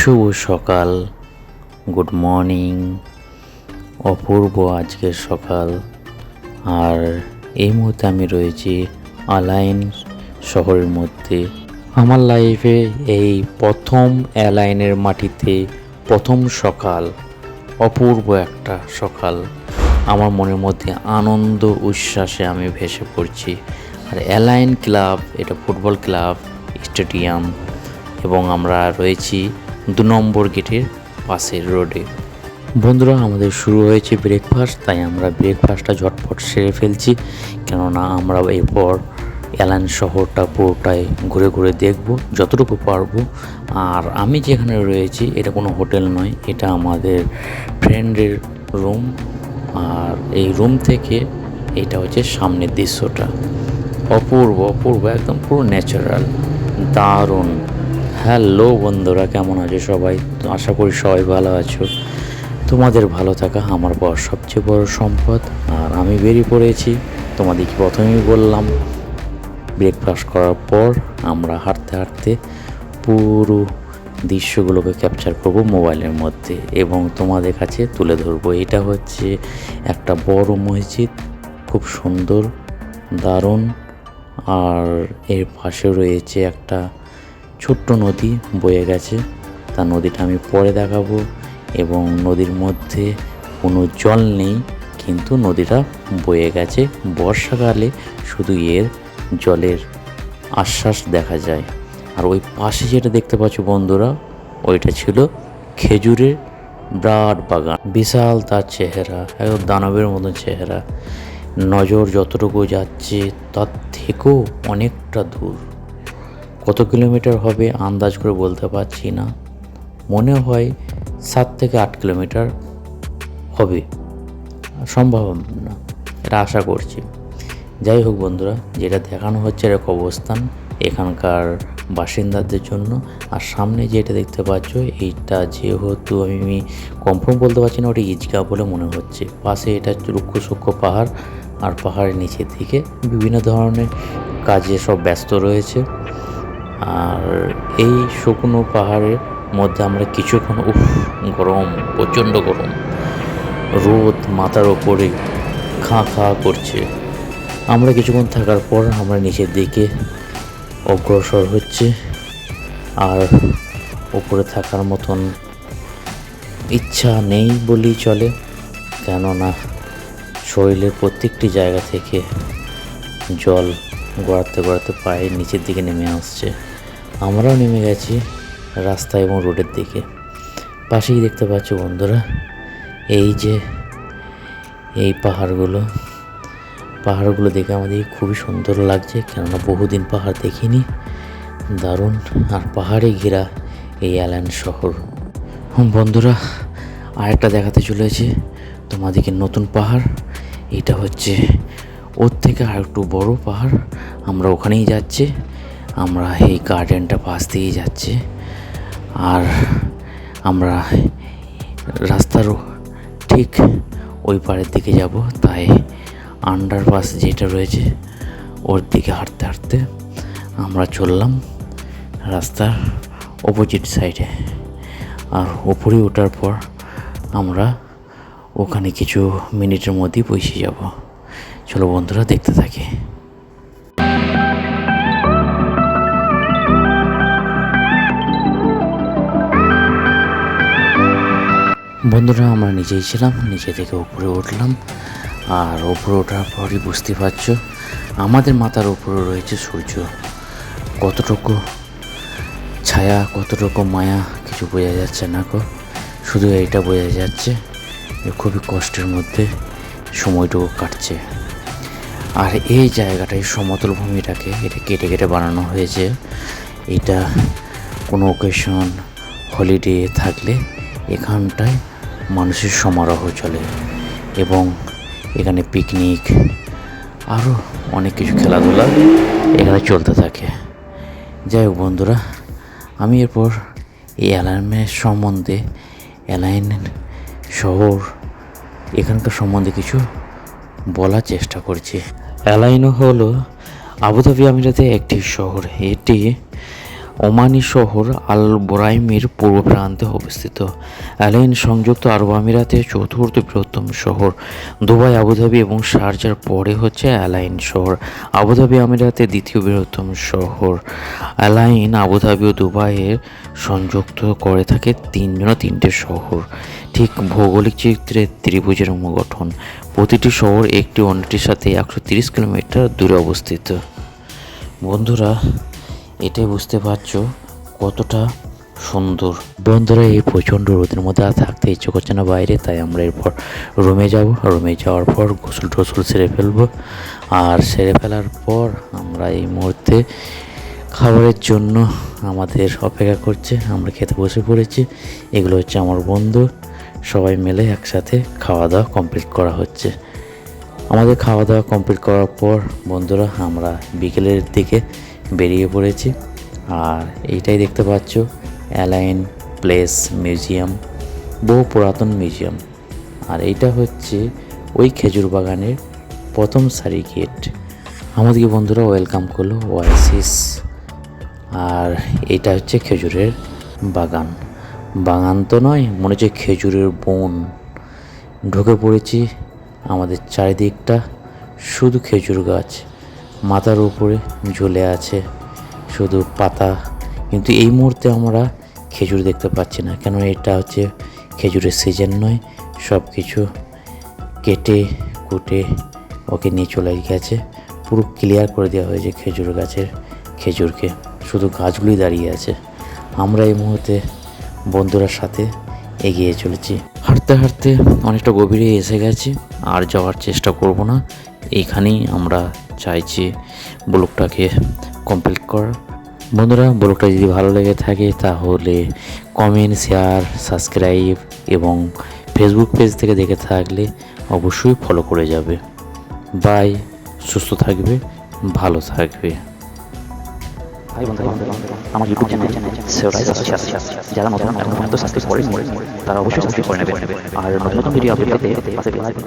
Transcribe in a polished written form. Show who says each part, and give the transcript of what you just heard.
Speaker 1: শুভ সকাল, good morning. অপূর্ব আজকের সকাল। আর এই মুহূর্তে আমি রয়েছি অ্যালাইন শহরের মধ্যে। আমার লাইফে এই প্রথম অ্যালাইনের মাটিতে প্রথম সকাল, অপূর্ব একটা সকাল। আমার মনের মধ্যে আনন্দ উচ্ছ্বাসে আমি ভেসে পড়ছি। আর অ্যালাইন ক্লাব, এটা ফুটবল ক্লাব স্টেডিয়াম, এবং আমরা রয়েছি 2 নম্বর গেটের পাশের রোডে। বন্ধুরা, আমাদের শুরু হয়েছে ব্রেকফাস্ট, তাই আমরা ব্রেকফাস্টটা ঝটপট সেরে ফেলছি, কেননা আমরা এরপর অ্যালাইন শহরটা পুরোটাই ঘুরে ঘুরে দেখব যতটুকু পারবো। আর আমি যেখানে রয়েছি এটা কোনো হোটেল নয়, এটা আমাদের ফ্রেন্ডের রুম। আর এই রুম থেকে এটা হচ্ছে সামনের দৃশ্যটা। অপূর্ব অপূর্ব, একদম পুরো ন্যাচারাল, দারুণ। হ্যালো বন্ধুরা, কেমন আছো সবাই? তো আশা করি সবাই ভালো আছো। তোমাদের ভালো থাকা আমার সবচেয়ে বড় সম্পদ। আর আমি বেরিয়ে পড়েছি, তোমাদেরকে প্রথমেই বললাম, ব্রেকফাস্ট করার পর আমরা হাঁটতে হাঁটতে পুরো দৃশ্যগুলোকে ক্যাপচার করব মোবাইলের মধ্যে এবং তোমাদের কাছে তুলে ধরবো। এটা হচ্ছে একটা বড় মসজিদ, খুব সুন্দর, দারুণ। আর এর পাশে রয়েছে একটা ছোট্ট নদী বয়ে গেছে, তা নদীটা আমি পরে দেখাবো। এবং নদীর মধ্যে কোনো জল নেই, কিন্তু নদীটা বয়ে গেছে। বর্ষাকালে শুধু এর জলের আশ্বাস দেখা যায়। আর ওই পাশে যেটা দেখতে পাচ্ছ বন্ধুরা, ওইটা ছিল খেজুরের বিরাট বাগান। বিশাল তার চেহারা, একদম দানবের মতন চেহারা। নজর যতটুকু যাচ্ছে তার থেকেও অনেকটা দূর। কত কিলোমিটার হবে আন্দাজ করে বলতে পারছি না, মনে হয় 7 থেকে 8 কিলোমিটার হবে, সম্ভব না, এটা আশা করছি। যাই হোক বন্ধুরা, যেটা দেখানো হচ্ছে এর অবস্থান এখানকার বাসিন্দাদের জন্য। আর সামনে যেটা দেখতে পাচ্ছ, এইটা যেহেতু আমি কনফার্ম বলতে পারছি না, ওটা ঈদগাহ বলে মনে হচ্ছে। পাশে এটা রুক্ষ সূক্ষ্ম পাহাড়, আর পাহাড়ের নিচের দিকে বিভিন্ন ধরনের কাজে সব ব্যস্ত রয়েছে। আর এই শুকনো পাহাড়ের মধ্যে আমরা কিছুক্ষণ, গরম, প্রচণ্ড গরম, রোদ মাথার ওপরে খাঁ খাঁ করছে। আমরা কিছুক্ষণ থাকার পর আমরা নিচের দিকে অগ্রসর হচ্ছে। আর উপরে থাকার মতন ইচ্ছা নেই বলেই চলে, কেননা শরীরের প্রত্যেকটি জায়গা থেকে জল গড়াতে গড়াতে পায়ের নিচের দিকে নেমে আসছে। আমরাও নেমে গেছি রাস্তা এবং রোডের দিকে। পাশেই দেখতে পাচ্ছ বন্ধুরা, এই যে এই পাহাড়গুলো দেখে আমাদের খুবই সুন্দর লাগছে, কেননা বহুদিন পাহাড় দেখিনি। দারুণ। আর পাহাড়ে ঘেরা এই অ্যালাইন শহর। বন্ধুরা, আরেকটা দেখাতে চলেছে তোমাদেরকে নতুন পাহাড়। এটা হচ্ছে ওর থেকে আর একটু বড় পাহাড়। আমরা ওখানেই যাচ্ছি, আমরা এই গার্ডেনটা পাশ দিয়েই যাচ্ছি। আর আমরা রাস্তার ঠিক ওই পাড়ের দিকে যাব, তাই আন্ডারপাস যেটা রয়েছে ওর দিকে হাঁটতে হাঁটতে আমরা চললাম রাস্তার অপোজিট সাইডে। আর ওপরে ওঠার পর আমরা ওখানে কিছু মিনিটের মধ্যেই পৌঁছে যাব। চলো বন্ধুরা, দেখতে থাকি। বন্ধুরা, আমরা নিচেই ছিলাম, নিচে থেকে উপরে উঠলাম। আর উপরে ওঠার পরই বুঝতে পারছো আমাদের মাথার উপরে রয়েছে সূর্য। কতটুকু ছায়া, কতটুকু মায়া, কিছু বোঝা যাচ্ছে না গো। শুধু এইটা বোঝা যাচ্ছে যে খুবই কষ্টের মধ্যে সময়টুকু কাটছে। আর এই জায়গাটা, এই সমতল ভূমিটাকে এটা কেটে কেটে বানানো হয়েছে। এটা কোনো অকেশন, হলিডে থাকলে এখানটায় মানুষের সমারোহ চলে, এবং এখানে পিকনিক, আরও অনেক কিছু খেলাধুলা এখানে চলতে থাকে। যাই হোক বন্ধুরা, আমি এরপর এই অ্যালাইনের সম্বন্ধে, অ্যালাইন শহর এখানকার সম্বন্ধে কিছু বলার চেষ্টা করছি। অ্যালাইন হলো আবুধাবি আমিরাতে একটি শহর। এটি ওমানি শহর আল বোরাইমের পূর্ব প্রান্তে অবস্থিত। অ্যালাইন সংযুক্ত আরব আমিরাতের চতুর্থ বৃহত্তম শহর। দুবাই, আবুধাবি এবং শারজার পরে হচ্ছে অ্যালাইন শহর। আবুধাবি আমিরাতের দ্বিতীয় বৃহত্তম শহর। অ্যালাইন আবুধাবি ও দুবাইয়ের সংযুক্ত করে থাকে তিনটে শহর। ঠিক ভৌগোলিক চিত্রে ত্রিভুজের গঠন। প্রতিটি শহর একটি অন্যটির সাথে 130 কিলোমিটার দূরে অবস্থিত। বন্ধুরা, এটাই বুঝতে পারছো কতটা সুন্দর। বন্ধুরা, এই প্রচণ্ড রোদের মধ্যে আর থাকতে ইচ্ছে করছে না বাইরে, তাই আমরা এরপর রুমে যাব। রুমে যাওয়ার পর গোসল টোসল সেরে ফেলবো। আর সেরে ফেলার পর আমরা এই মুহূর্তে খাবারের জন্য আমাদের অপেক্ষা করছে। আমরা খেতে বসে পড়েছি। এগুলো হচ্ছে আমার বন্ধু, সবাই মিলে একসাথে খাওয়া দাওয়া কমপ্লিট করা হচ্ছে। আমাদের খাওয়া দাওয়া কমপ্লিট করার পর বন্ধুরা আমরা বিকেলের দিকে বেরিয়ে পড়েছি। আর এইটাই দেখতে পাচ্ছ অ্যালাইন প্লেস মিউজিয়াম, বহু পুরাতন মিউজিয়াম। আর এইটা হচ্ছে ওই খেজুর বাগানের প্রথম সারি গেট। আমাদেরকে বন্ধুরা ওয়েলকাম করলো ওয়াইসিস। আর এটা হচ্ছে খেজুরের বাগান। বাগান তো নয়, মনে হচ্ছে খেজুরের বন। ঢুকে পড়েছি। আমাদের চারিদিকটা শুধু খেজুর গাছ, মাথার উপরে ঝুলে আছে শুধু পাতা। কিন্তু এই মুহূর্তে আমরা খেজুর দেখতে পাচ্ছি না, কেন এটা হচ্ছে খেজুরের সিজন নয়। সব কিছু কেটে কুটে ওকে নিয়ে চলে গেছে। পুরো ক্লিয়ার করে দেওয়া হয়েছে খেজুর গাছের খেজুরকে, শুধু গাছগুলি দাঁড়িয়ে আছে। আমরা এই মুহূর্তে বন্ধুরার সাথে এগিয়ে চলেছি। হাঁটতে হাঁটতে অনেকটা গভীরে এসে গেছি, আর যাওয়ার চেষ্টা করব না। এইখানেই আমরা চাইছি ব্লগটাকে কমপ্লিট করার। বন্ধুরা, ব্লগটা যদি ভালো লেগে থাকে তাহলে কমেন্ট, শেয়ার, সাবস্ক্রাইব এবং ফেসবুক পেজ থেকে দেখে থাকলে অবশ্যই ফলো করে যাবে। বাই। সুস্থ থাকবে, ভালো থাকবে।
Speaker 2: আমার ইউটিউব চ্যানেল যারা নতুন এখন পর্যন্ত সাবস্ক্রাইব করেন তারা অবশ্যই সাবস্ক্রাইব করে নেবেন। আর নতুন নতুন ভিডিও আপলোড পেতে পাশে বেল আইকন